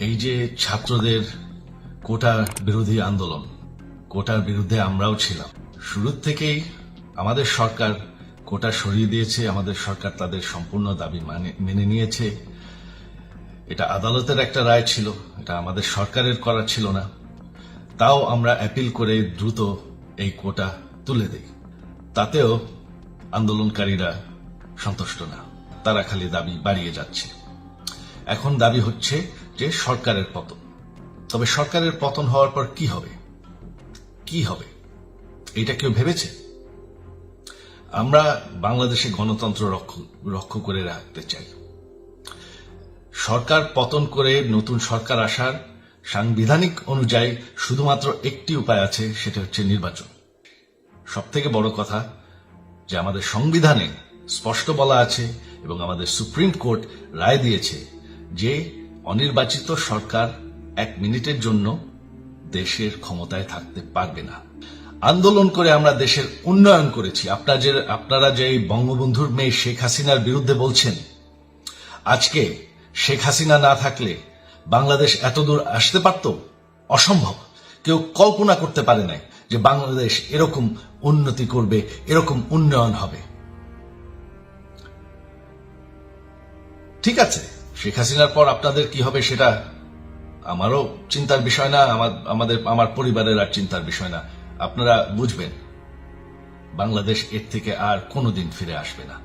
এই যে ছাত্রদের কোটা বিরোধী আন্দোলন, কোটার বিরুদ্ধে আমরাও ছিলাম। শুরুর থেকেই আমাদের সরকার কোটা সরিয়ে দিয়েছে, আমাদের সরকার তাদের সম্পূর্ণ দাবি মেনে নিয়েছে। এটা আদালতের একটা রায় ছিল, এটা আমাদের সরকারের করা ছিল না। তাও আমরা অ্যাপিল করে দ্রুত এই কোটা তুলে দেই। তাতেও আন্দোলনকারীরা সন্তুষ্ট না, তারা খালি দাবি বাড়িয়ে যাচ্ছে। এখন দাবি হচ্ছে যে সরকারের পতন। তবে সরকারের পতন হওয়ার পর কি হবে, কি হবে এটা কেউ ভেবেছে? আমরা বাংলাদেশে গণতন্ত্র রক্ষা করে রাখতে চাই। সরকার পতন করে নতুন সরকার আসার সাংবিধানিক অনুযায়ী শুধুমাত্র একটি উপায় আছে, সেটা হচ্ছে নির্বাচন। সবথেকে বড় কথা যে আমাদের সংবিধানে স্পষ্ট বলা আছে এবং আমাদের সুপ্রিম কোর্ট রায় দিয়েছে যে অনির্বাচিত সরকার 1 মিনিটের জন্য দেশের ক্ষমতায় থাকতে পারবে না। আন্দোলন করে আমরা দেশের উন্নয়ন করেছি। আপনারা যে বঙ্গবন্ধুর মেয়ে শেখ হাসিনার বিরুদ্ধে বলছেন, আজকে শেখ হাসিনা না থাকলে বাংলাদেশ এতদূর আসতে পারত? অসম্ভব। কেউ কল্পনা করতে পারে নাই যে বাংলাদেশ এরকম উন্নতি করবে, এরকম উন্নয়ন হবে। ঠিক আছে, শেখ হাসিনার পর আপনাদের কি হবে সেটা আমারও চিন্তার বিষয় না, আমার পরিবারের আর চিন্তার বিষয় না। আপনারা বুঝবেন বাংলাদেশ এর থেকে আর কোনোদিন ফিরে আসবে না।